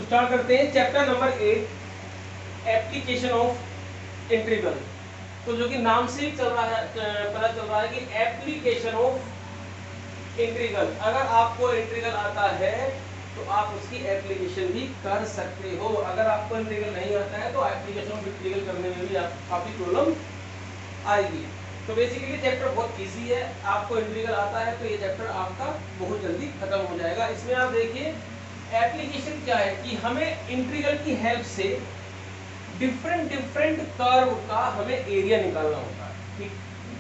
Start करते हैं chapter number 8 application of integral. तो जो कि नाम से ही चल रहा है, पता चल रहा है कि एप्लीकेशन ऑफ इंटीग्रल। अगर आपको इंटीग्रल आता है तो आप उसकी एप्लीकेशन भी कर सकते हो। अगर आपको इंटीग्रल नहीं आता है तो एप्लीकेशन ऑफ इंटीग्रल करने में भी आपको काफी प्रॉब्लम आएगी। तो बेसिकली चैप्टर बहुत इजी है, आपको इंटीग्रल आता है तो ये चैप्टर आपका बहुत जल्दी खत्म हो जाएगा। इसमें आप देखिए एप्लीकेशन क्या है कि हमें इंटीग्रल की हेल्प से डिफरेंट कर्व का हमें एरिया निकालना होता है। ठीक,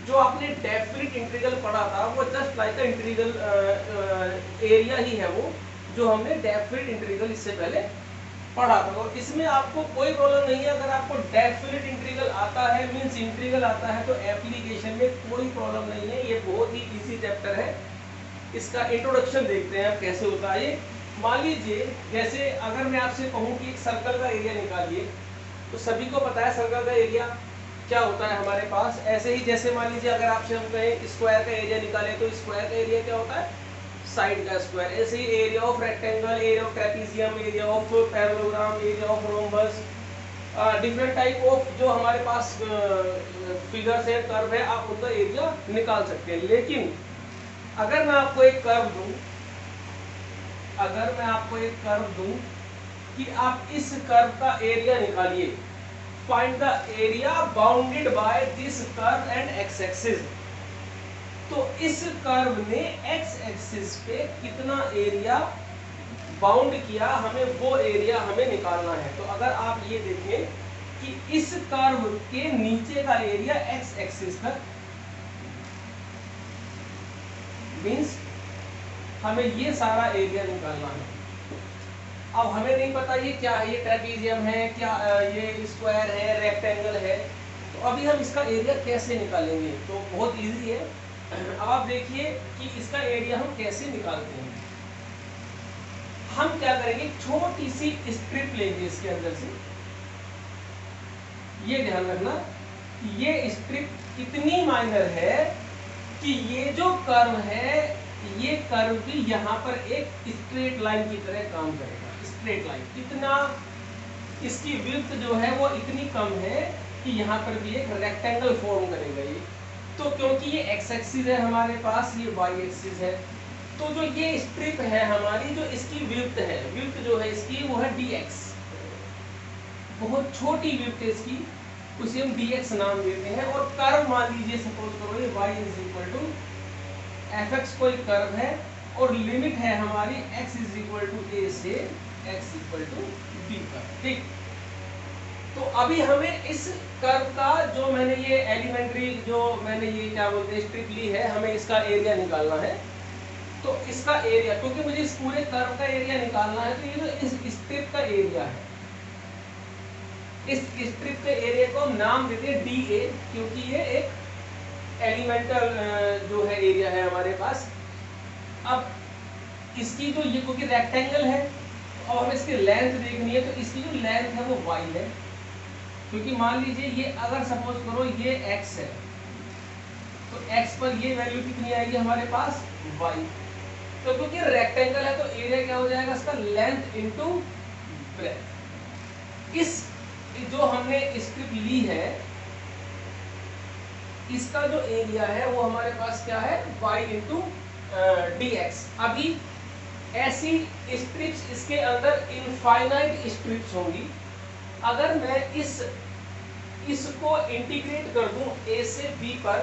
जो आपने डेफिनेट इंटीग्रल पढ़ा था वो जस्ट लाइक इंटीग्रल एरिया ही है वो, जो हमने डेफिनेट इंटीग्रल इससे पहले पढ़ा था। और इसमें आपको कोई प्रॉब्लम नहीं है। अगर आपको डेफिनेट इंटीग्रल आता है मींस इंटीग्रल आता है तो एप्लीकेशन में कोई प्रॉब्लम नहीं है। ये बहुत ही इजी चैप्टर है। इसका इंट्रोडक्शन देखते हैं आप कैसे होता है ये। मान लीजिए जैसे अगर मैं आपसे कहूं कि एक सर्कल का एरिया निकालिए, तो सभी को पता है सर्कल का एरिया क्या होता है हमारे पास। ऐसे ही जैसे मान लीजिए अगर आपसे हम कहें स्क्वायर का एरिया निकालें तो स्क्वायर का एरिया क्या होता है, साइड का स्क्वायर। ऐसे ही area of rectangle, area of trapezium, area of parallelogram, area of rhombus, different type of जो हमारे पास फिगर्स है, कर्व है, आप उनका एरिया निकाल सकते हैं। लेकिन अगर मैं आपको एक कर्व दूं, अगर मैं आपको एक कर्व दूं कि आप इस कर्व का एरिया निकालिए, find the area bounded by this curve and x axis, तो इस कर्व ने एक्स एक्सिस पे कितना एरिया बाउंड किया, हमें वो एरिया हमें निकालना है। तो अगर आप ये देखें कि इस कर्व के नीचे का एरिया एक्स एक्सिस तक मींस हमें ये सारा एरिया निकालना है। अब हमें नहीं पता ये क्या है, ये ट्रेपेजियम है क्या, ये स्क्वायर है, रेक्टेंगल है, तो अभी हम इसका एरिया कैसे निकालेंगे? तो बहुत इजी है। अब आप देखिए कि इसका एरिया हम कैसे निकालते हैं। हम क्या करेंगे, छोटी सी स्ट्रिप लेंगे इसके अंदर से। ये ध्यान रखना ये स्ट्रिप इतनी माइनर है कि ये जो कर्व है, ये कर्व भी यहाँ पर एक स्ट्रेट लाइन की तरह काम करेगा। स्ट्रेट लाइन कितना, इसकी विड्थ जो है वो इतनी कम है कि यहाँ पर भी एक रेक्टेंगल फॉर्म करेगा ये। तो क्योंकि ये एक्स एक्सिस है हमारे पास, ये वाई एक्सिस है, तो जो ये स्ट्रिप है हमारी, जो इसकी विड्थ है, विड्थ जो है इसकी वो है dx, बहुत छोटी विड्थ है इसकी, उसे हम dx नाम देते हैं। और कर्व मान लीजिए सपोज करो ये y is equal to fx कोई कर्व है और लिमिट है हमारी x is equal to a से x इक्वल टू b पर। ठीक, तो अभी हमें इस कर्व का जो मैंने ये एलिमेंट्री जो मैंने ये क्या बोलते हैं स्ट्रिप ली है, हमें इसका एरिया निकालना है। तो इसका एरिया, क्योंकि मुझे इस पूरे कर्व का एरिया निकालना है, तो ये जो इस स्ट्रिप का एरिया है, इस स्ट्रिप के एरिया को हम नाम देते हैं dA, क्योंकि ये एक एलिमेंटल जो है एरिया है हमारे पास। अब इसकी जो ये क्योंकि रेक्टेंगल है और हमें इसकी लेंथ देखनी है, तो इसकी जो लेंथ है वो y है। क्योंकि मान लीजिए ये अगर सपोज करो ये x है, तो x पर ये वैल्यू कितनी आएगी हमारे पास, y। तो क्योंकि रेक्टेंगल है तो एरिया क्या हो जाएगा इसका, लेंथ इनटू ब्रेथ। इस जो हमने स्ट्रिप ली है इसका जो एरिया है वो हमारे पास क्या है, y इंटू dx। अभी ऐसी स्ट्रिप्स इसके अंदर इनफाइनाइट स्ट्रिप्स होंगी। अगर मैं इसको इंटीग्रेट कर दूं a से b पर,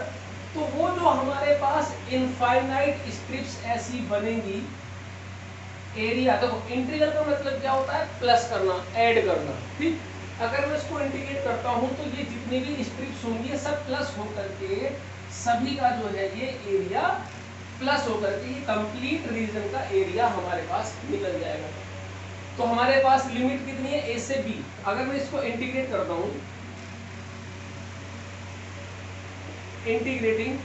तो वो जो हमारे पास इनफाइनाइट स्ट्रिप्स ऐसी बनेंगी, एरिया देखो इंटीग्रल का मतलब क्या होता है, प्लस करना, ऐड करना। ठीक, अगर मैं इसको इंटीग्रेट करता हूं तो ये जितनी भी स्ट्रिप्स होंगी सब प्लस होकर के सभी का जो है ये एरिया प्लस होकर के ये कंप्लीट रीजन का एरिया हमारे पास निकल जाएगा। तो हमारे पास लिमिट कितनी है, a से b। अगर मैं इसको इंटीग्रेट करता हूं, इंटीग्रेटिंग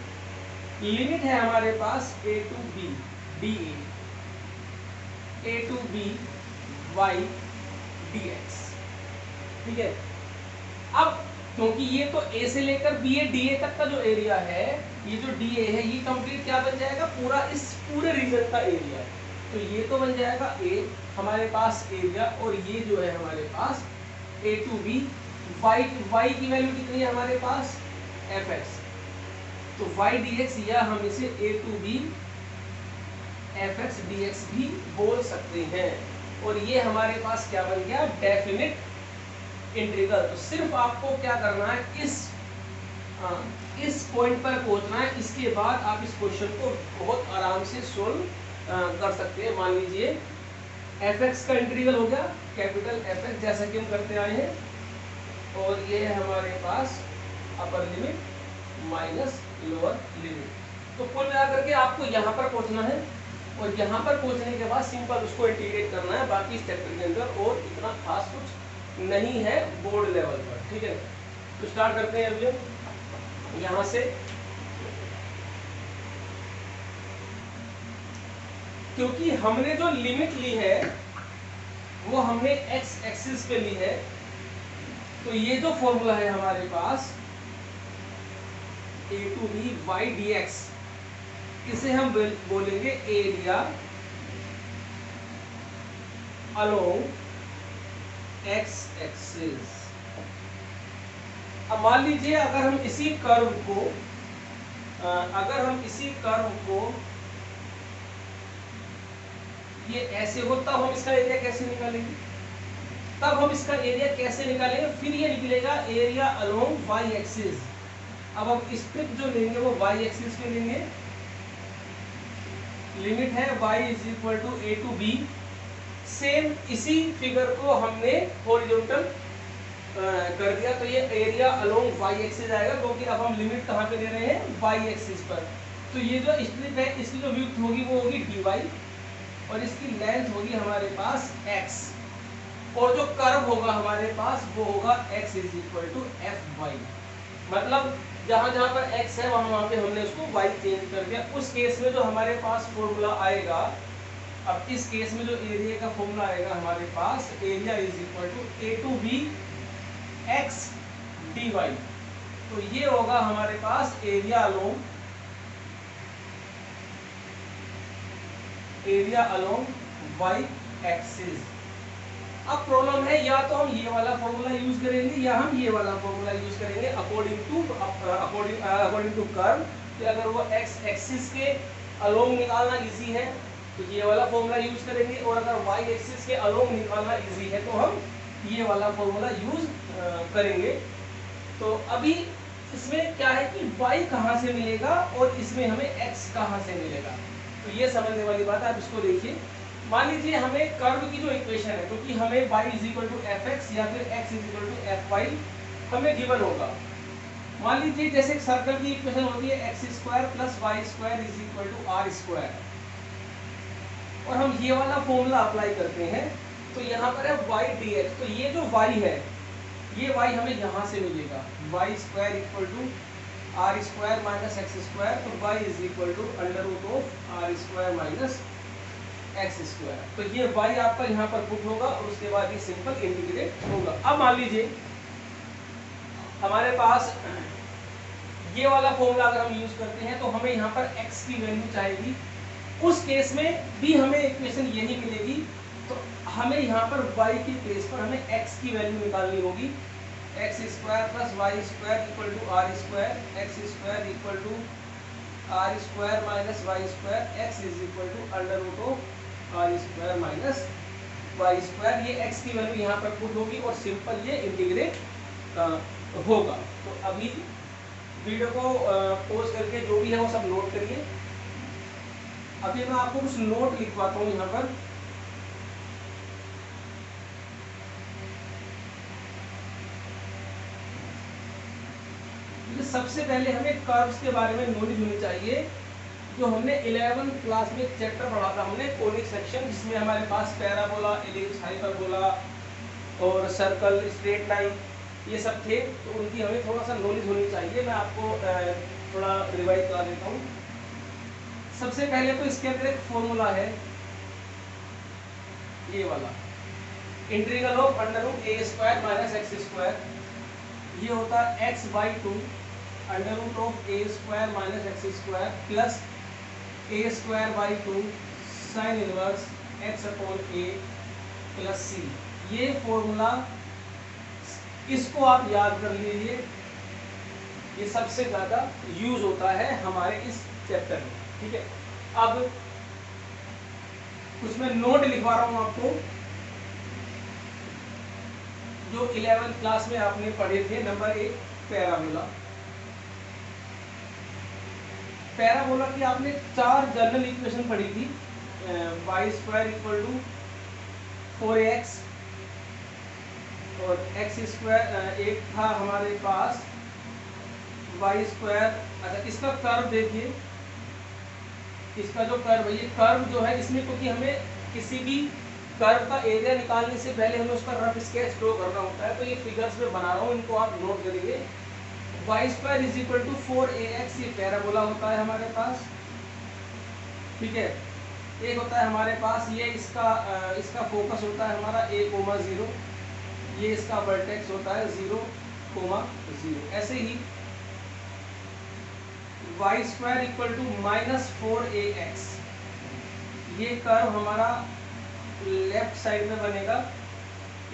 लिमिट है हमारे पास a to b dA, a to b y dx। ठीक है, अब क्योंकि ये तो a से लेकर b dA तक का जो एरिया है, ये जो dA है ये कंप्लीट क्या बन जाएगा, पूरा इस पूरे रीजन का एरिया है। तो ये तो बन जाएगा a हमारे पास एरिया, और ये जो है हमारे पास a टू b। y की वैल्यू कितनी है हमारे पास fx, तो y dx या हम इसे a to b fx dx भी बोल सकते हैं। और ये हमारे पास क्या बन गया, डेफिनिट इंटीग्रल। तो सिर्फ आपको क्या करना है, इस पॉइंट पर पहुंचना है, इसके बाद आप इस क्वेश्चन को बहुत आराम से सोल्व कर सकते हैं। मान लीजिए fx का इंटीग्रल हो गया कैपिटल fx जैसा कि हम करते आए हैं, और ये है हमारे पास upper limit minus lower limit. तो कुल मिलाकर के आपको यहाँ पर पहुंचना है, और यहाँ पर पहुंचने के बाद सिंपल उसको इंटीग्रेट करना है, बाकी इस चैप्टर के अंदर और इतना खास कुछ नहीं है बोर्ड लेवल पर। ठीक है, तो स्टार्ट करते हैं अभी यहाँ से। क्योंकि हमने जो लिमिट ली है वो हमने x एक्सिस पे ली है, तो ये जो फॉर्मूला है हमारे पास a to b y dx, इसे हम बोलेंगे एरिया अलोंग x एक्सिस। अब मान लीजिए अगर हम इसी कर्व को ये ऐसे हो, तब हम इसका एरिया कैसे निकालेंगे, फिर ये निकलेगा एरिया अलोंग y एक्सिस। अब हम स्ट्रिप जो लेंगे वो y एक्सिस पे लेंगे, लिमिट है y is equal to a to b। Same इसी फिगर को हमने हॉरिजॉन्टल कर दिया, तो ये एरिया अलोंग y एक्सिस आएगा, क्योंकि अब हम लिमिट कहाँ पे ले रहे हैं, y एक्सिस पर। तो ये जो स्ट्रिप है इसकी जो विड्थ होगी वो होगी dy, और इसकी लेंथ होगी हमारे पास x, और जो कर्व होगा हमारे पास वो होगा x is equal to fy। मतलब जहां जहां पर x है वहां पे हमने उसको y चेंज कर दिया। उस केस में जो हमारे पास फॉर्मूला आएगा, अब इस केस में जो एरिया का फॉर्मूला आएगा हमारे पास, area is equal to a to b x dy। तो ये होगा हमारे पास एरिया अलोंग y एक्सिस। अब प्रॉब्लम है, या तो हम ये वाला फॉर्मूला यूज करेंगे या हम ये वाला फॉर्मूला यूज करेंगे अकॉर्डिंग टू कर्व। कि अगर वो x एक्सिस के अलोंग निकालना इजी है तो ये वाला फॉर्मूला यूज करेंगे, और अगर y एक्सिस के अलोंग निकालना इजी है तो हम ये वाला फॉर्मूला यूज करेंगे। तो अभी इसमें क्या है कि y कहाँ से मिलेगा और इसमें हमें x कहाँ से मिलेगा, तो ये समझने वाली बात है। आप इसको देखिए, मान लीजिए हमें कर्व की जो इक्वेशन है, क्योंकि हमें y is equal to fx या फिर x is equal to fy हमें गिवन होगा। मान लीजिए जैसे एक सर्कल की इक्वेशन होती है x square plus y square is equal to r square, और हम ये वाला फॉर्मूला अप्लाई करते हैं, तो यहाँ पर है y dx। तो ये जो y है, ये y हमें यहाँ से मिलेगा, y square equal to r square minus x square, तो y is equal to under root of r square minus x square. तो ये y आपका यहाँ पर पुट होगा, और उसके बाद ये सिंपल इंटीग्रेट होगा। अब मान लीजिए हमारे पास ये वाला फॉर्मूला अगर हम यूज करते हैं, तो हमें यहाँ पर x की वैल्यू चाहिए। उस केस में भी हमें इक्वेशन यही मिलेगी, तो हमें यहाँ पर y की प्लेस पर हमें x की वैल्यू निकालनी होगी। X square plus y square equal to r square, x square equal to r square minus y square, x is equal to under root of r square minus y square. ये x की value यहाँ पर put होगी और simple ये integrate होगा। तो अभी वीडियो को पॉज करके जो भी है वो सब नोट करिए। अभी मैं आपको कुछ नोट लिखवाता हूँ यहाँ पर। सबसे पहले हमें कर्व्स के बारे में नॉलेज होनी चाहिए। जो हमने 11th क्लास में चैप्टर पढ़ा था हमने कोनिक सेक्शन, जिसमें हमारे पास पैराबोला, एलिप्स, हाइपरबोला और सर्कल, स्ट्रेट लाइन ये सब थे, तो उनकी हमें थोड़ा सा नॉलेज होनी चाहिए। मैं आपको थोड़ा रिवाइज करा देता हूँ। सबसे पहले तो इसके अंदर एक फॉर्मूला है, ये वाला integral of under root a square minus x square. ये होता है x by two under root of a square minus x square plus a square by two sine inverse x upon a plus c. ये formula इसको आप याद कर लीजिए, ये सबसे ज्यादा यूज होता है हमारे इस चैप्टर में, ठीक है। अब कुछ मैं नोट लिखवा रहा हूं आपको, जो 11th क्लास में आपने पढ़े थे। Number 1 parabola. पैराबोला की आपने 4 जनरल इक्वेशन पढ़ी थी, y square equal to 4ax और x स्क्वायर एक था हमारे पास y स्क्वायर। अच्छा, इसका कर्व देखिए, इसका जो कर्व है, ये कर्व जो है इसमें, क्योंकि हमें किसी भी कर्व का एरिया निकालने से पहले हमें उसका रफ स्केच ड्रॉ करना होता है, तो ये फिगर्स में बना रहा हूँ, इनको आप नोट करिए। y square is equal to 4ax, ये पैराबोला होता है हमारे पास, ठीक है। एक होता है हमारे पास ये इसका फोकस होता है हमारा a,0, ये इसका वर्टेक्स होता है 0,0। ऐसे ही y square equal to -4ax, ये कर्व हमारा लेफ्ट साइड में बनेगा,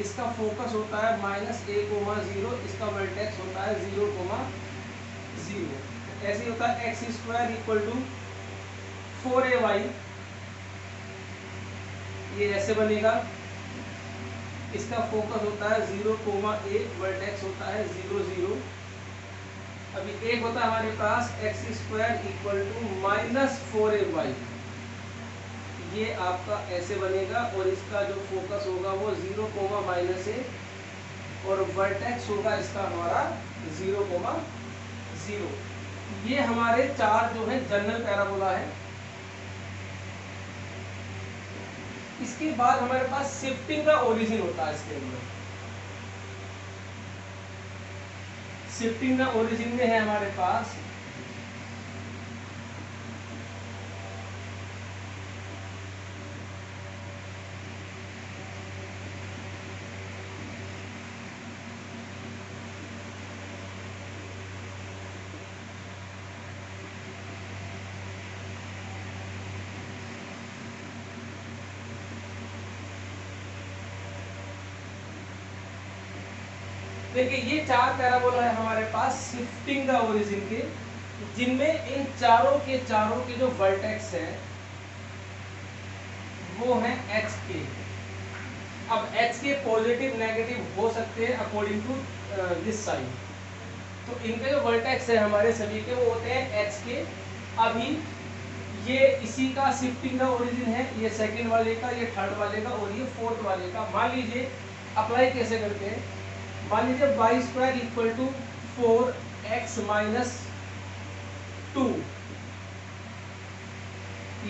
इसका फोकस होता है -a,0, इसका वर्टेक्स होता है 0,0। ऐसे ही होता है x square equal to 4ay, ये ऐसे बनेगा, इसका फोकस होता है 0,a, वर्टेक्स होता है 0,0। अभी एक होता है हमारे पास x square equal to -4ay, ये आपका ऐसे बनेगा और इसका जो फोकस होगा वो 0,-a और वर्टेक्स होगा इसका हमारा 0,0। ये हमारे 4 जो है जनरल पैराबोला है। इसके बाद हमारे पास शिफ्टिंग का ओरिजिन होता है। इसके अंदर शिफ्टिंग का ओरिजिन में है हमारे पास देखिए, ये 4 पैराबोला है हमारे पास शिफ्टिंग द ओरिजिन के, जिनमें इन चारों के जो वर्टेक्स है वो है एच के। अब एच के पॉजिटिव नेगेटिव हो सकते हैं अकॉर्डिंग टू दिस साइन। तो इनके जो वर्टेक्स है हमारे सभी के वो होते हैं एच के। अभी ये इसी का शिफ्टिंग का ओरिजिन है, ये सेकंड वाले का, ये थर्ड वाले का और ये फोर्थ वाले का। मान लीजिए अप्लाई कैसे करते हैं, मान लीजिए y square equal to 4x minus 2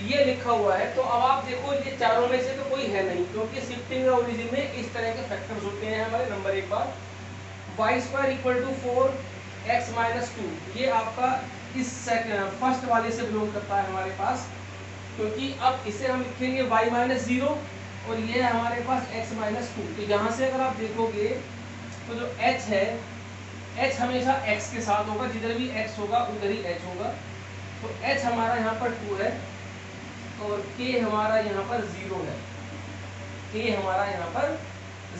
ये लिखा हुआ है। तो अब आप देखो, ये चारों में से तो कोई है नहीं, क्योंकि शिफ्टिंग ओरिजिन में इस तरह के फैक्टर्स होते हैं हमारे। नंबर एक बार y square equal to 4x minus 2, ये आपका इस फर्स्ट वाले से बिलोंग करता है हमारे पास, क्योंकि अब इसे हम लिखेंगे y माइनस 0 और ये है हमारे पास x माइनस 2। तो यहाँ से अगर आप देखोगे तो जो h है, h हमेशा x के साथ होगा, जिधर भी x होगा उधर ही h होगा। तो h हमारा यहाँ पर 2 है और k हमारा यहाँ पर 0 है, k हमारा यहाँ पर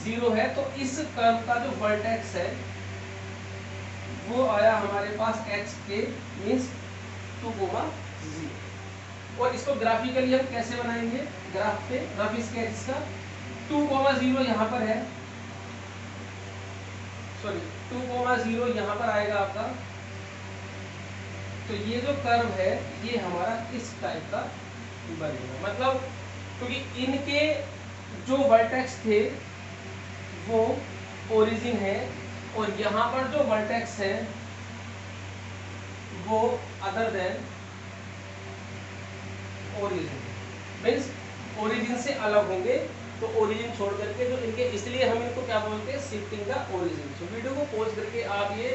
0 है। तो इस कर्व का जो वर्टेक्स है वो आया हमारे पास h k मीन्स 2,0। और इसको ग्राफिकली हम कैसे बनाएंगे, ग्राफ पे रफ स्केच इसका 2,0 यहाँ पर है, सॉरी 2,0 यहाँ पर आएगा आपका। तो ये जो कर्व है ये हमारा इस टाइप का बनेगा, मतलब क्योंकि इनके जो वर्टेक्स थे वो ओरिजिन है और यहाँ पर जो वर्टेक्स है वो other than origin, means origin से अलग होंगे। तो ओरिजिन छोड़ करके जो इनके, इसलिए हम इनको क्या बोलते हैं, शिफ्टिंग का ओरिजिन। तो वीडियो को पॉज करके आप ये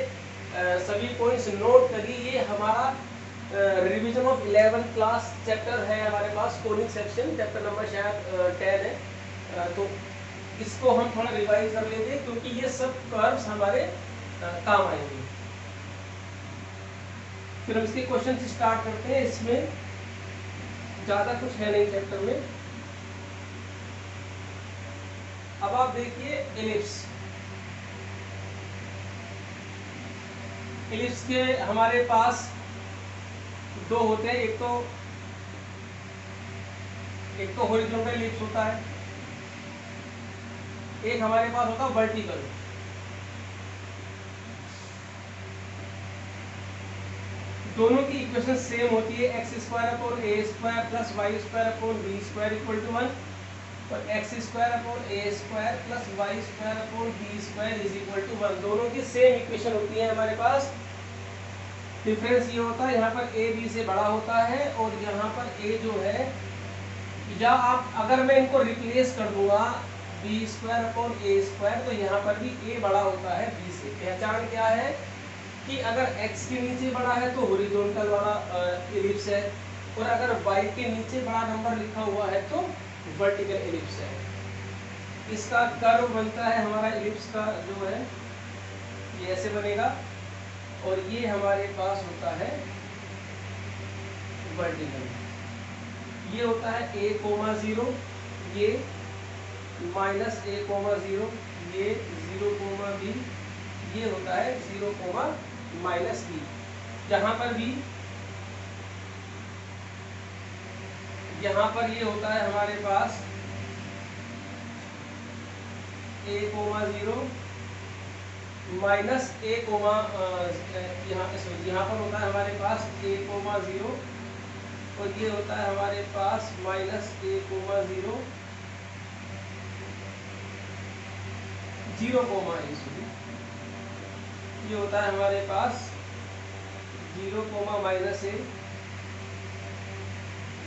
सभी पॉइंट्स नोट करिए। ये हमारा revision of 11th class chapter है हमारे पास, कोनिक सेक्शन चैप्टर नंबर शायद 10 है। तो इसको हम थोड़ा रिवाइज कर लेते हैं, क्योंकि ये सब कर्व्स हमारे काम आएंगे। फिर हम इसके क्वेश्चन स्टार्ट करते हैं। इसमें ज्यादा कुछ है नहीं चैप्टर में। अब आप देखिए एलिप्स। एलिप्स के हमारे पास दो होते हैं, एक तो हॉरिजॉन्टल एलिप्स होता है, एक हमारे पास होता है वर्टिकल। दोनों की इक्वेशन सेम होती है, x square upon a square plus y square upon b square equal to 1, और x square upon a square plus y square upon b square is equal to 1। दोनों की सेम इक्वेशन होती है हमारे पास। Difference ये होता है यहाँ पर ए बी से बड़ा होता है, और यहाँ पर ए जो है, या आप अगर मैं इनको रिप्लेस कर दूंगा B square upon a square, तो यहाँ पर भी ए बड़ा होता है बी से। पहचान क्या है कि अगर x के नीचे बड़ा है तो हॉरिजॉन्टल वाला एलिप्स है, और अगर y के नीचे बड़ा नंबर लिखा हुआ है तो वर्टिकल एलिप्स है। इसका कर्व बनता है हमारा एलिप्स का जो है, ये ऐसे बनेगा, और ये हमारे पास होता है वर्टिकल। ये होता है a, 0, ये माइनस a, 0, ये 0, b, ये होता है 0, माइनस b। जहां पर भी यहाँ पर ये होता है हमारे पास a, 0 माइनस a, यहाँ पर होता है हमारे पास a, 0, और ये होता है हमारे पास माइनस a, 0, 0, ये होता है हमारे पास 0, माइनस a,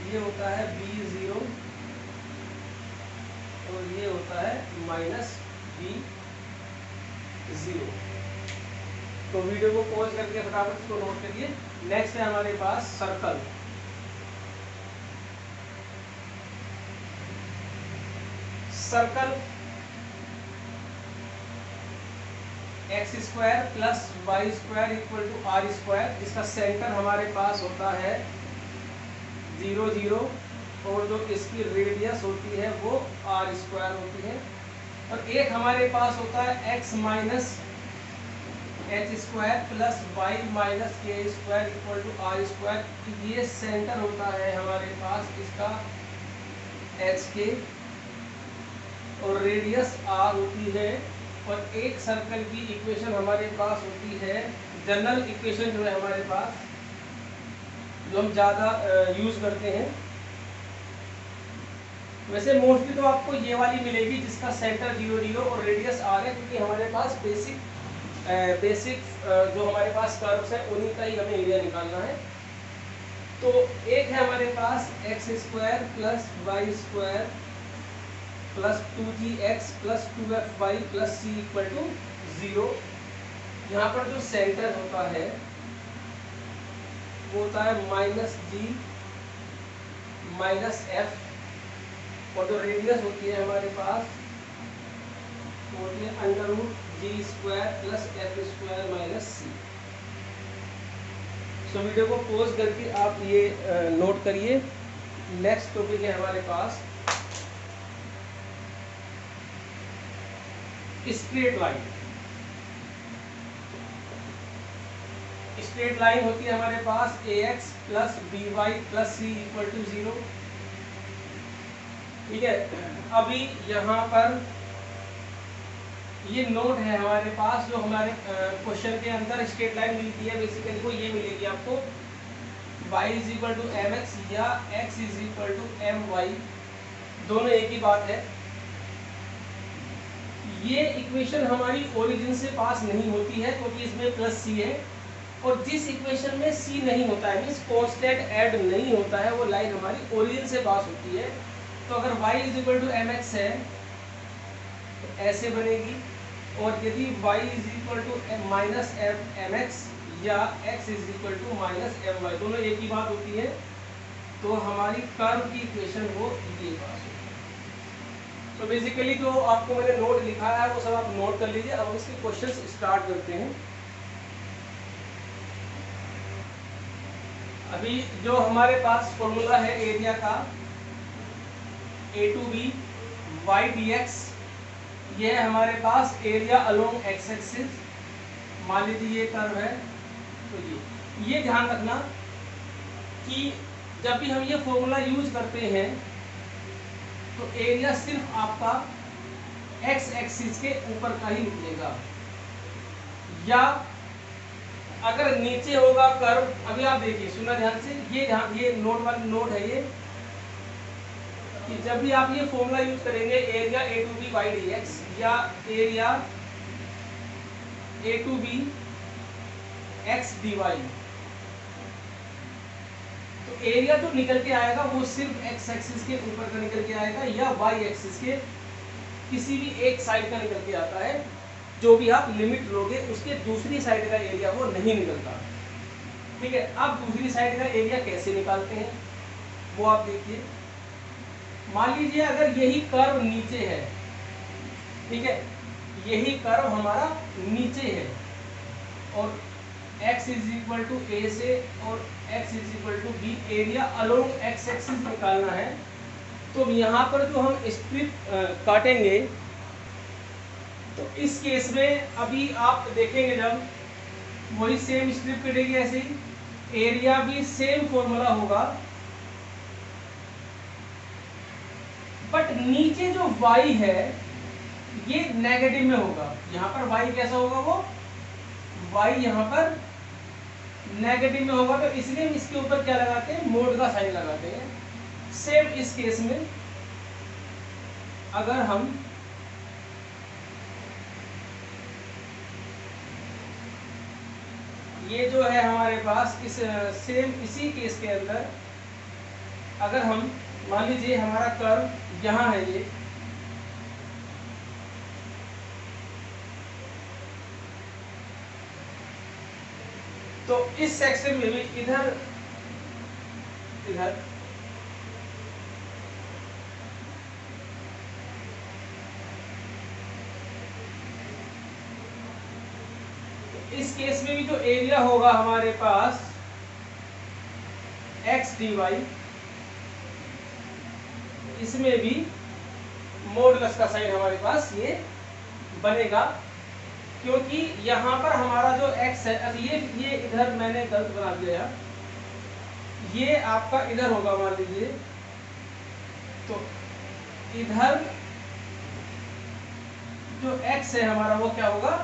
ये होता है b0, और ये होता है माइनस b0। तो वीडियो को पॉज करके फटाफट इसको नोट करिए। नेक्स्ट है हमारे पास circle. Circle x square plus y square equal to r square. इसका सेंटर हमारे पास होता है 0, 0, और जो इसकी रेडियस होती है वो आर स्क्वायर होती है। और एक हमारे पास होता है x minus h square plus y minus k square equal to r square. ये सेंटर होता है हमारे पास इसका h के, और रेडियस r होती है। और एक सर्कल की इक्वेशन हमारे पास होती है, जनरल इक्वेशन जो है हमारे पास, जो हम ज़्यादा यूज़ करते हैं। वैसे मोस्टली तो आपको ये वाली मिलेगी जिसका सेंटर 0, 0 और रेडियस r है, क्योंकि हमारे पास बेसिक जो हमारे पास कर्व्स है उन्हीं का ही हमें एरिया निकालना है। तो एक है हमारे पास x square plus y square plus 2gx plus 2fy plus c equal to 0। यहाँ पर जो सेंटर होता है वो होता है माइनस g माइनस f, और जो रेडियस होती है हमारे पास वो होती है under root g square plus f square minus c। तो वीडियो को पॉज करके आप ये नोट करिए। नेक्स्ट टॉपिक है हमारे पास स्ट्रेट लाइन। स्ट्रेट लाइन होती है हमारे पास ax plus by plus c equal to 0। ठीक है, अभी यहाँ पर ये नोट है हमारे पास, जो हमारे क्वेश्चन के अंदर स्ट्रेट लाइन मिलती है बेसिकली वो ये मिलेगी आपको, y is equal to mx या x is equal to my, दोनों एक ही बात है। ये इक्वेशन हमारी ओरिजिन से पास नहीं होती है क्योंकि इसमें प्लस सी है, और जिस इक्वेशन में सी नहीं होता है मीन्स कांस्टेंट ऐड नहीं होता है वो लाइन हमारी ओरिजिन से पास होती है। तो अगर y is equal to mx है तो ऐसे बनेगी, और यदि y is equal to minus mx या x is equal to minus my, दोनों एक ही बात होती है, तो हमारी कर्व की इक्वेशन वो ये पास होती है। तो बेसिकली जो आपको मैंने नोट लिखा है वो सब आप नोट कर लीजिए। अब इसके क्वेश्चंस स्टार्ट करते हैं। अभी जो हमारे पास फॉर्मूला है एरिया का A2B y dx, ये है हमारे पास एरिया अलोंग एक्स एक्सिस। मान लीजिए ये कर्व है, तो ये ध्यान रखना कि जब भी हम ये फॉर्मूला यूज करते हैं तो एरिया सिर्फ आपका एक्स एक्सिस के ऊपर का ही निकलेगा, या अगर नीचे होगा कर्व, अभी आप देखिए सुनना ध्यान से, ये नोट है ये, कि जब भी आप ये फॉर्मूला यूज करेंगे एरिया A2B y dx या एरिया A2B x dy, तो एरिया जो निकल के आएगा वो सिर्फ एक्स एक्सिस के ऊपर का निकल के आएगा या वाई एक्सिस के किसी भी एक साइड का निकल के आता है। जो भी आप लिमिट लोगे उसके दूसरी साइड का एरिया वो नहीं निकलता। ठीक है, अब दूसरी साइड का एरिया कैसे निकालते हैं वो आप देखिए। मान लीजिए अगर यही कर्व नीचे है, ठीक है, यही कर्व हमारा नीचे है और x is equal to a से और x is equal to b, area along x axis निकालना है, तो यहाँ पर जो हम स्ट्रिप काटेंगे तो इस केस में अभी आप देखेंगे जब वही सेम स्ट्रिप कटेगी ऐसे ही, एरिया भी सेम फॉर्मूला होगा, बट नीचे जो y है ये नेगेटिव में होगा। यहाँ पर y कैसा होगा, वो y यहाँ पर नेगेटिव में होगा, तो इसलिए हम इसके ऊपर क्या लगाते हैं, मोड का साइन लगाते हैं। सेम इस केस में अगर हम ये जो है हमारे पास इस सेम इसी केस के अंदर अगर हम मान लीजिए हमारा कर्व यहाँ है ये, तो इस सेक्शन में भी इधर इस केस में भी जो एरिया होगा हमारे पास एक्स डी वाई, इसमें भी मॉडुलस का साइन हमारे पास ये बनेगा, क्योंकि यहाँ पर हमारा जो x है, ये इधर मैंने गलत बना दिया, ये आपका इधर होगा मान लीजिए, तो इधर जो x है हमारा वो क्या होगा,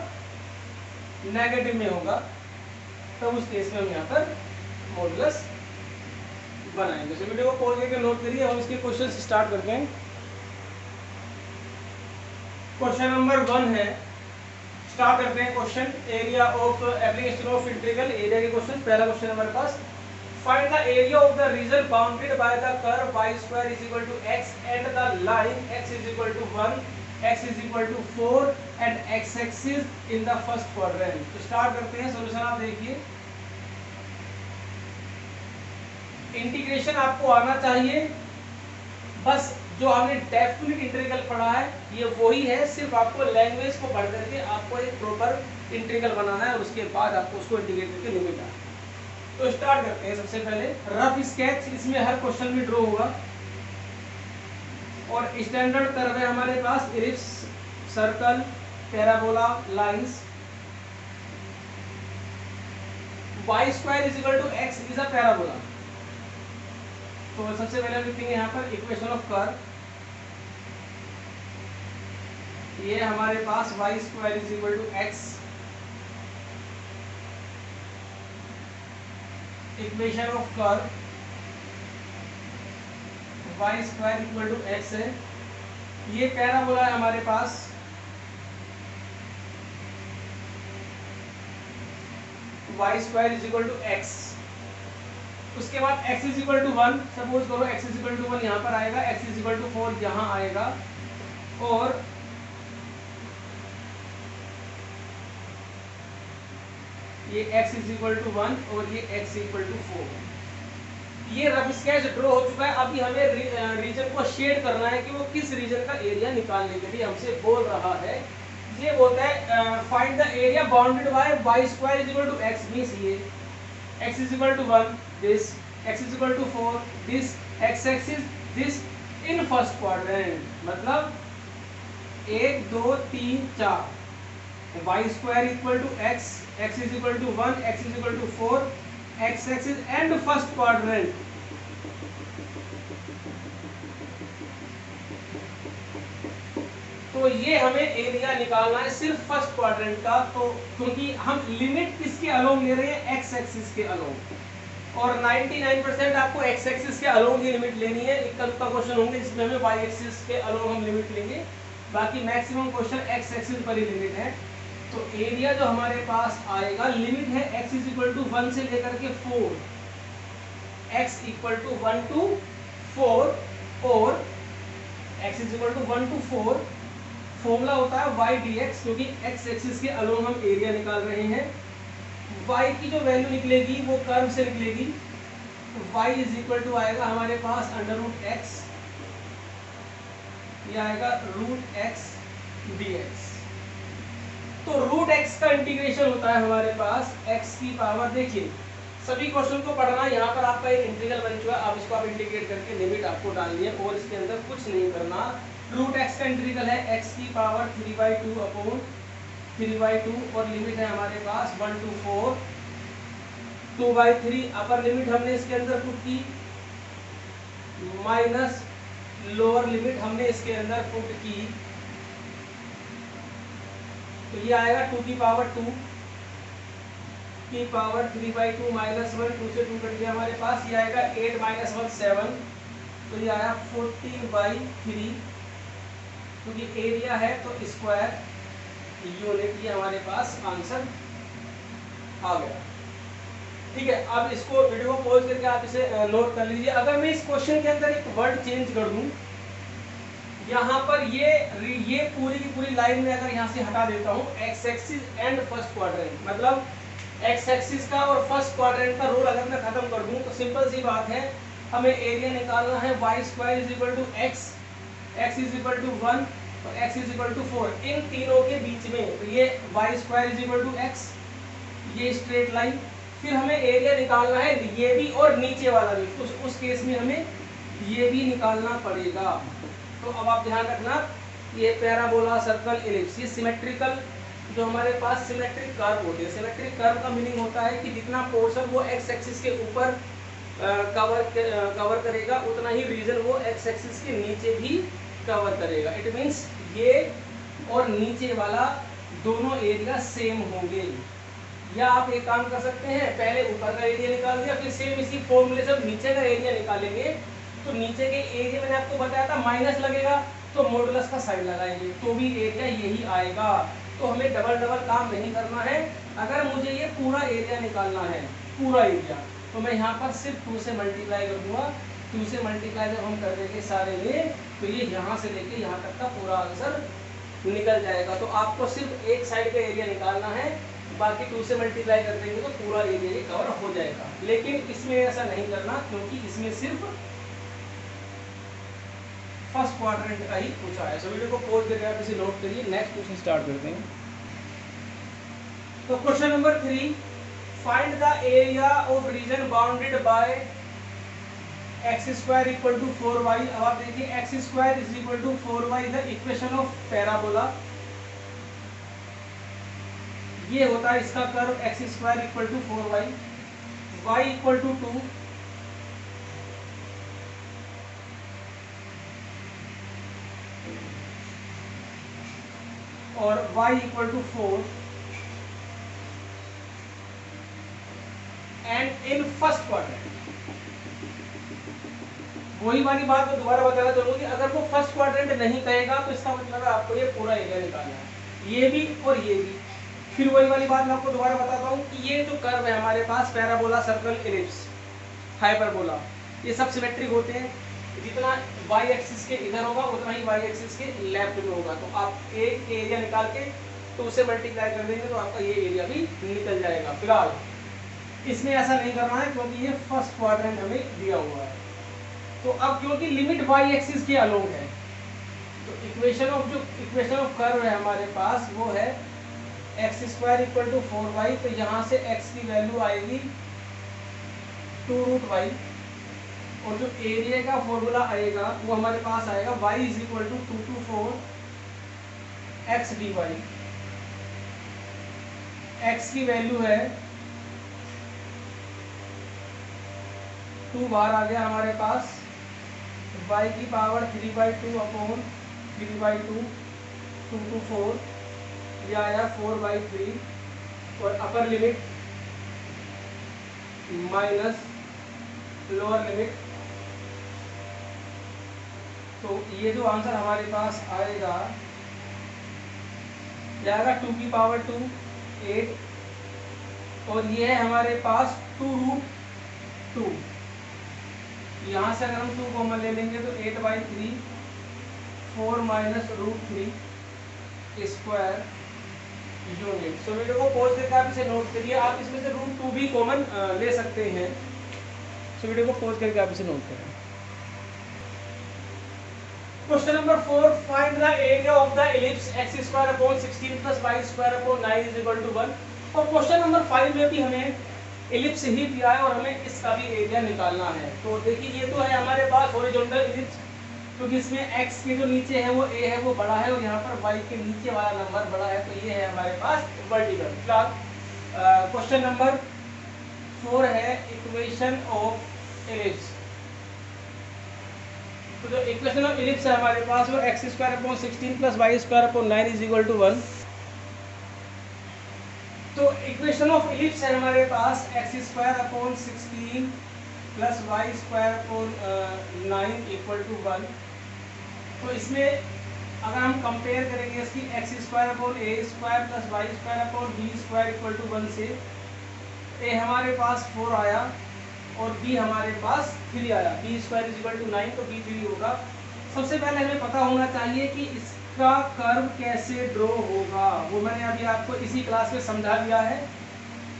नेगेटिव में होगा, तब उस केस में हम यहाँ पर मॉडुलस बनाएंगे। तो वीडियो को पॉज करके नोट करिए, हम इसके क्वेश्चन स्टार्ट करते हैं। क्वेश्चन नंबर 1 है, स्टार्ट करते हैं question, area of application of integral, area के क्वेश्चन। पहला क्वेश्चन हमारे पास, find the area of the region bounded by the curve y square is equal to x and the line x is equal to 1, x is equal to 4 and x axis in the first quadrant. तो start करते हैं, solution आप देखिए। Integration आपको आना चाहिए, बस जो हमने डेफिनेट इंटीग्रल पढ़ा है ये वही है, सिर्फ आपको लैंग्वेज को पढ़ करके आपको एक प्रॉपर इंटीग्रल बनाना है और उसके बाद आपको उसको इंटीग्रेट करके लिमिट आना है। तो स्टार्ट करते हैं। सबसे पहले रफ स्केच, इसमें हर क्वेश्चन भी ड्रॉ होगा और स्टैंडर्ड कर्व है हमारे पास, ellipse, circle, parabola, lines. y square is equal to x is a parabola. तो सबसे पहले हम लिखेंगे यहाँ पर इक्वेशन ऑफ कर्व, ये हमारे पास y square is equal to x, equation of curve y square equal to x है, ये पैराबोला है हमारे पास, y square is equal to x। उसके बाद x is equal to 1, suppose करो x इज इक्वल टू 1 यहाँ पर आएगा, x इज इक्वल टू 4 यहाँ आएगा, और ये x इज इक्वल टू 1 और ये x इक्वल टू 4। ये रफ स्केच ड्रॉ हो चुका है। अभी हमें रीजन को शेड करना है कि वो किस रीजन का एरिया निकालने के लिए हमसे बोल रहा है। ये बोलता है find the area bounded by y square is equal to x, means ये x is equal to 1, this, x is equal to 4, this x axis, this in first quadrant, मतलब 1 2 3 4, y square equal to x, x is equal to 1, x is equal to 4, x axis and first quadrant. तो ये हमें area निकालना है सिर्फ first quadrant का, तो क्योंकि हम लिमिट किसके अलोंग ले रहे हैं, एक्स एक्सिस के अलोंग, और 99% आपको एक्स एक्सिस के अलोंग ही लिमिट लेनी है। एक कल का क्वेश्चन होंगे जिसमें हमें वाई एक्सिस के अलोंग हम लिमिट लेंगे, बाकी मैक्सिमम क्वेश्चन एक्स एक्सिस पर ही लिमिट है। तो एरिया जो हमारे पास आएगा, लिमिट है एक्स इज इक्वल टू 1 से लेकर के 4, एक्स इक्वल टू 1 to 4 और x is equal to 1 to 4, formula होता है y dx, क्योंकि x एक्सिस के अलोंग हम एरिया निकाल रहे हैं। y की जो वैल्यू निकलेगी वो कर्व से निकलेगी, तो y इज इक्वल टू आएगा हमारे पास अंडर रूट x, ये आएगा रूट x dx। तो रूट x का इंटीग्रेशन होता है हमारे पास x की पावर, देखिए सभी क्वेश्चन को पढ़ना, यहाँ पर आपका एक इंटीग्रल बन चुका है, अब इसको आप इंटीग्रेट करके लिमिट आपको डालनी है और इसके अंदर कुछ नहीं करना। रूट एक्स का इंटीग्रल है x की पावर 3/2 अपॉन 3/2 और लिमिट है हमारे पास 1 to 4, 2/3 अपर लिमिट हमने इसके अंदर पुट की, माइनस लोअर लिमिट हमने इसके अंदर पुट की, तो ये आएगा 2 की पावर 2 की पावर 3/2 माइनस 1, 2 से 2 कट गया हमारे पास, ये आएगा 8 माइनस 1 7, तो ये आया 14/3, क्योंकि एरिया है तो स्क्वायर यूनिट, ये हमारे पास आंसर आ गया। ठीक है, अब इसको वीडियो को पॉज करके आप इसे नोट कर लीजिए। अगर मैं इस क्वेश्चन के अंदर एक वर्ड चेंज कर दूं, यहाँ पर ये पूरी की पूरी लाइन में अगर यहाँ से हटा देता हूँ x axis and first quadrant, मतलब एक्स एक्सिस का और फर्स्ट क्वाड्रेंट का रोल अगर मैं खत्म कर दूं, तो सिंपल सी बात है, हमें एरिया निकालना है y square is equal to x, x is equal to 1 और x इज इक्वल टू 4, इन तीनों के बीच में, तो ये y square is equal to x, ये स्ट्रेट लाइन, फिर हमें एरिया निकालना है ये भी और नीचे वाला भी, उस केस में हमें ये भी निकालना पड़ेगा। तो अब आप ध्यान रखना, ये पैराबोला, सर्कल, इलिप्स, ये सिमेट्रिकल जो हमारे पास सिमेट्रिक कर्व होते हैं। सिमेट्रिक कर्व का मीनिंग होता है कि जितना पोर्शन वो एक्स एक्सिस के ऊपर कवर करेगा, उतना ही रीजन वो एक्स एक्सिस के नीचे भी कवर करेगा। इट मींस ये और नीचे वाला दोनों एरिया सेम होंगे। या आप एक काम कर सकते हैं, पहले ऊपर का एरिया निकाल दिया, फिर सेम इसी फॉर्मूले से नीचे का एरिया निकालेंगे, तो नीचे के एरिया मैंने आपको बताया था माइनस लगेगा, तो मॉडुलस का साइन लगाएंगे तो भी एरिया यही आएगा। तो हमें डबल डबल काम नहीं करना है। अगर मुझे ये पूरा एरिया निकालना है, पूरा एरिया, तो मैं यहाँ पर सिर्फ 2 से मल्टीप्लाई कर दूंगा। 2 से मल्टीप्लाई जब हम कर देंगे सारे में, तो ये यहाँ से लेके यहाँ तक का पूरा आंसर निकल जाएगा। तो आपको सिर्फ एक साइड का एरिया निकालना है, बाकी 2 से मल्टीप्लाई कर देंगे तो पूरा एरिया ये कवर हो जाएगा। लेकिन इसमें ऐसा नहीं करना, क्योंकि इसमें सिर्फ फर्स्ट क्वाड्रेंट का ही पूछा है। सो वीडियो को पॉज करके आप इसे नोट करिए, नेक्स्ट क्वेश्चन स्टार्ट करते हैं। तो question number 3, find the area of region bounded by x square equal to 4y। अब आप देखिए x square is equal to 4y, the equation of parabola, ये होता है इसका curve x square equal to 4y, y equal to 2, और y equal to 4, and in first quadrant. वही वाली बात मैं दोबारा बताना चाहूंगी, अगर वो फर्स्ट क्वाड्रेंट नहीं कहेगा तो इसका मतलब है आपको ये पूरा एरिया निकालना है, ये भी और ये भी। फिर वही वाली बात मैं आपको दोबारा बताता हूँ कि ये जो कर्व है हमारे पास, पैराबोला, सर्कल, इलिप्स, हाइपरबोला, ये सब सिमेट्रिक होते हैं। जितना y एक्सिस के इधर होगा उतना ही y एक्सिस के लेफ्ट में होगा। तो आप एक एरिया निकाल के 2 से मल्टीप्लाई कर देंगे तो आपका ये एरिया भी निकल जाएगा। फिलहाल इसमें ऐसा नहीं करना है, क्योंकि ये फर्स्ट क्वाड्रेंट हमें दिया हुआ है। तो अब क्योंकि लिमिट y एक्सिस के अलोंग है, तो इक्वेशन ऑफ कर्व है हमारे पास वो है x square equal to 4y। तो यहाँ से x की वैल्यू आएगी 2√y, और जो एरिया का फॉर्मूला आएगा वो हमारे पास आएगा y is equal to 2 to 4 x dy। x की वैल्यू है 2 बार आ गया हमारे पास, y की पावर 3/2 अपॉन 3/2 2 to 4, यह आया 4/3, और upper limit minus lower limit. तो ये जो आंसर हमारे पास आएगा जाएगा 2 की पावर 2 8, और ये है हमारे पास 2√2। यहाँ से अगर हम 2 कॉमन ले लेंगे तो 8/3 4 minus √3 square unit. So video को पॉज करके आप इसे नोट करिए, आप इसमें से √2 भी कॉमन ले सकते हैं। सो वीडियो को पॉज करके आप इसे नोट करें। Question number 4, find the area of the ellipse x² upon 16 plus y² upon 9 is equal to 1। और क्वेश्चन नंबर 5 में भी हमें एलिप्स ही दिया है और हमें इसका भी एरिया निकालना है। तो देखिए ये तो है हमारे पास हॉरिजॉन्टल एलिप्स, क्योंकि इसमें x के जो नीचे है वो a है, वो बड़ा है, और यहाँ पर y के नीचे वाला नंबर बड़ा है, तो ये है हमारे पास वर्टिकल। फिलहाल क्वेश्चन नंबर 4 है इक्वेशन ऑफ एलिप्स। तो जो इक्वेशन ऑफ एलिप्स है हमारे पास वो x² upon 16 plus y² upon 9 is equal to 1। तो इक्वेशन ऑफ एलिप्स है हमारे पास x² upon 16 plus y² upon 9 equal to 1। तो इसमें अगर हम कंपेयर करेंगे इसकी x² upon a² plus y² upon b² equal to 1 से, a हमारे पास 4 आया और b हमारे पास 3 आया, b² इज इक्वल टू 9, तो b 3 होगा। सबसे पहले हमें पता होना चाहिए कि इसका कर्व कैसे ड्रॉ होगा, वो मैंने अभी आपको इसी क्लास में समझा दिया है।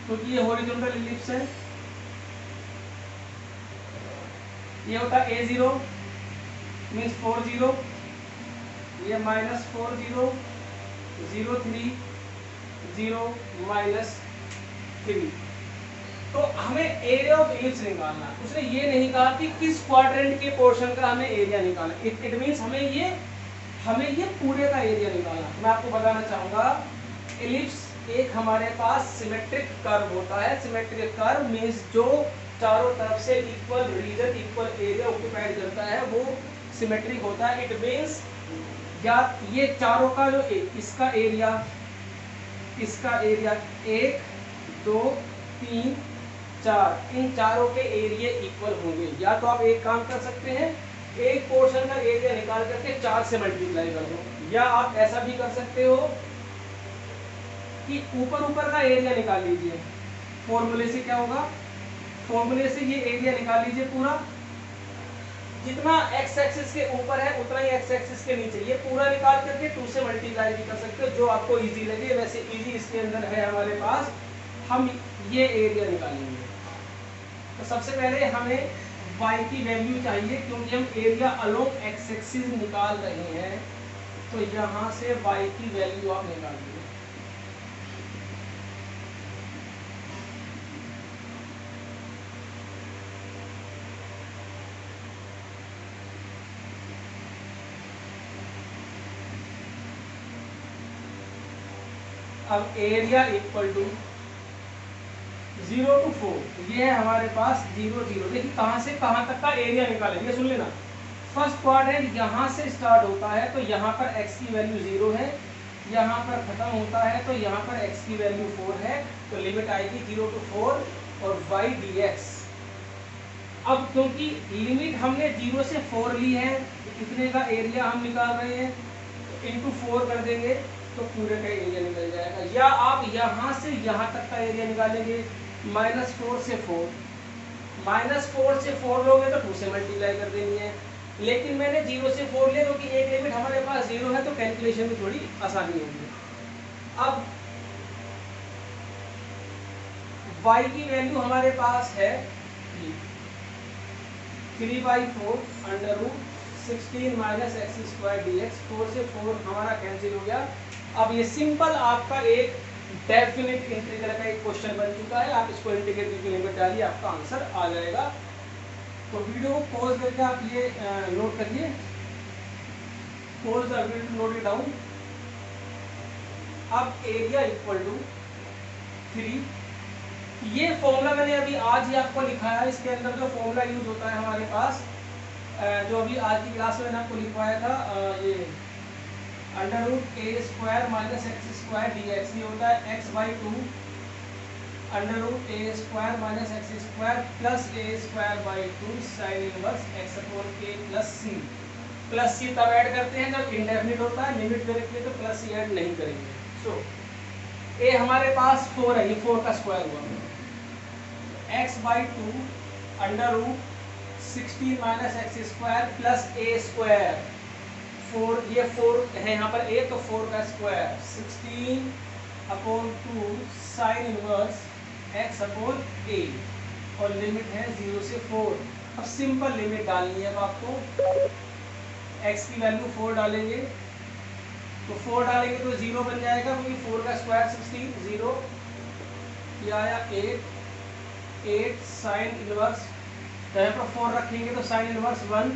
क्योंकि ये हॉरिजॉन्टल एलिप्स है, ये होता है a0 मीन्स 40, ये माइनस 40 0 3 0 माइनस 3। तो हमें एरिया ऑफ एलिप्स निकालना है। उसने ये नहीं कहा कि किस क्वाड्रेंट के पोर्शन का हमें एरिया निकालना है, इट मींस हमें ये पूरे का एरिया निकालना है। मैं आपको बताना चाहूंगा, एलिप्स एक हमारे पास सिमेट्रिक कर्व होता है। सिमेट्रिक कर्व मींस जो चारों तरफ से equal region equal area occupied करता है वो सिमेट्रिक होता है। इट मींस या ये चारों का जो इसका एरिया 1 2 3 4, इन चारों के एरिया इक्वल होंगे। या तो आप एक काम कर सकते हैं, एक पोर्शन का एरिया निकाल करके 4 से मल्टीप्लाई कर दो, या आप ऐसा भी कर सकते हो कि ऊपर का एरिया निकाल लीजिए। फॉर्मूले से क्या होगा, फॉर्मूले से ये एरिया निकाल लीजिए पूरा, जितना x एक्सिस के ऊपर है उतना ही x एक्सिस के नीचे, ये पूरा निकाल करके 2 से मल्टीप्लाई भी कर सकते हो, जो आपको इजी लगे। वैसे इजी इसके अंदर है हमारे पास, हम ये एरिया निकालेंगे। तो सबसे पहले हमें y की वैल्यू चाहिए, क्योंकि हम एरिया अलोंग x एक्सिस निकाल रहे हैं। तो यहाँ से y की वैल्यू आप निकाल दीजिए। अब एरिया इक्वल टू 0 to 4, ये है हमारे पास 0 0। देखिए कहाँ से कहाँ तक का एरिया निकालेंगे, सुन लेना। फर्स्ट क्वाड्रेंट यहाँ से स्टार्ट होता है, तो यहाँ पर x की वैल्यू 0 है, यहाँ पर खत्म होता है तो यहाँ पर x की वैल्यू 4 है, तो लिमिट आएगी 0 to 4 और y dx। अब क्योंकि लिमिट हमने 0 से 4 ली है, कितने का एरिया हम निकाल रहे हैं, इंटू 4 कर देंगे तो पूरे का एरिया निकल जाएगा। या आप यहाँ से यहाँ तक का एरिया निकालेंगे, -4 से 4, -4 से 4 लोगे तो 2 से मल्टीप्लाई कर देनी है। लेकिन मैंने 0 से 4 लिया क्योंकि एक लिमिट हमारे पास 0 है, तो कैलकुलेशन में थोड़ी आसानी होगी। अब y की वैल्यू हमारे पास है 3/4 √16 - x² dx। 4 से 4 हमारा कैंसिल हो गया। अब ये सिंपल आपका एक डेफिनेट इंटीग्रल का एक क्वेश्चन बन चुका है, आप इसको इंटीग्रेट की लिमिट डालिए, आपका आंसर आ जाएगा। तो वीडियो को पॉज करके आप ये नोट करिए, pause the video, note it down. अब एरिया इक्वल टू 3, ये फॉर्मूला मैंने अभी आज ही आपको लिखा है। इसके अंदर जो फॉर्मूला यूज होता है हमारे पास, जो अभी आज की क्लास में मैंने आपको लिखवाया था, ये under root a square minus x square d x, ये होता है x by two under root a square minus x square plus a square by two sine inverse x upon k plus c. Plus c तब add करते हैं जब indefinite होता है, limit में रखिए तो प्लस सी ऐड नहीं करेंगे। सो ए हमारे पास 4 है, ये 4 का स्क्वायर हुआ, x by two under root 16 minus x square plus a square, 4, ये 4 है यहाँ पर ए, तो 4 का square 16 upon 2 sine inverse x upon a, और लिमिट है 0 से 4। अब सिंपल लिमिट डालनी है, अब आपको x की वैल्यू 4 डालेंगे, तो 4 डालेंगे तो 0 बन जाएगा, क्योंकि 4 का स्क्वायर 16, 0, ये आया 8 साइन इनवर्स, तो यहाँ पर 4 रखेंगे तो साइन इनवर्स 1,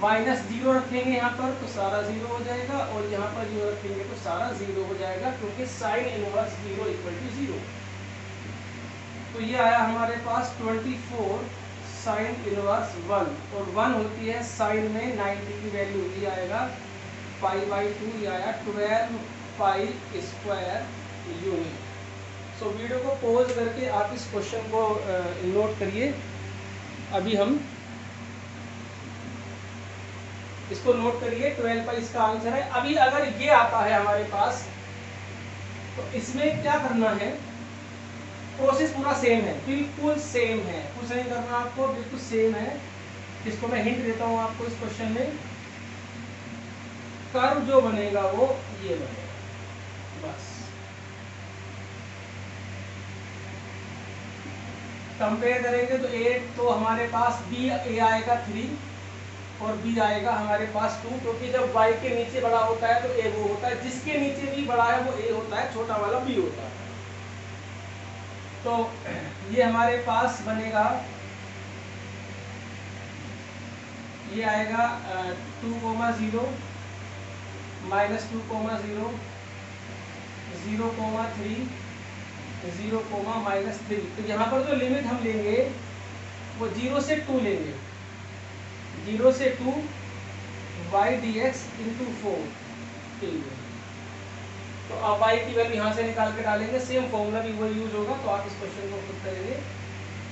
माइनस 0 रखेंगे यहाँ पर तो सारा 0 हो जाएगा, और यहाँ पर 0 रखेंगे तो सारा 0 हो जाएगा, क्योंकि साइन इनवर्स 0 इक्वल टू 0। तो ये आया हमारे पास 24 साइन इनवर्स 1, और 1 होती है साइन में 90 की वैल्यू, ये आएगा पाई बाई 2, ये आया 12 pi square unit. So video को पॉज करके आप इस क्वेश्चन को नोट करिए। अभी हम इसको नोट करिए, 12 पाई इसका आंसर है। अभी अगर ये आता है हमारे पास, तो इसमें क्या करना है, प्रोसेस पूरा सेम है, बिल्कुल सेम है, कुछ नहीं करना आपको, बिल्कुल सेम है। इसको मैं हिंट देता हूं आपको इस क्वेश्चन में, कर्व जो बनेगा वो ये बनेगा, बस। कंपेयर करेंगे तो ए तो हमारे पास बी ए आएगा 3 और बी आएगा हमारे पास 2, क्योंकि जब y के नीचे बड़ा होता है तो ए वो होता है, जिसके नीचे भी बड़ा है वो ए होता है, छोटा वाला बी होता है। तो ये हमारे पास बनेगा, ये आएगा 2,0 माइनस 2,0 0,3 0, माइनस 3। तो यहाँ पर जो लिमिट हम लेंगे वो 0 से 2 लेंगे, 0 से 2 y dx इंटू 4, ठीक है। तो आप y की वैल्यू यहाँ से निकाल के डालेंगे, सेम फॉर्मूला भी वही यूज होगा, तो आप इस क्वेश्चन को खुद करेंगे।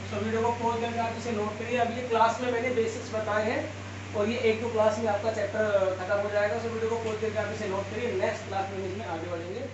सो वीडियो को पॉज करके आप इसे नोट करिए। अब ये क्लास में मैंने बेसिक्स बताए हैं, और ये 1-2 क्लास में आपका चैप्टर खत्म हो जाएगा। सो वीडियो को पॉज करके आप इसे नोट करिए, नेक्स्ट क्लास में इसमें आगे बढ़ेंगे।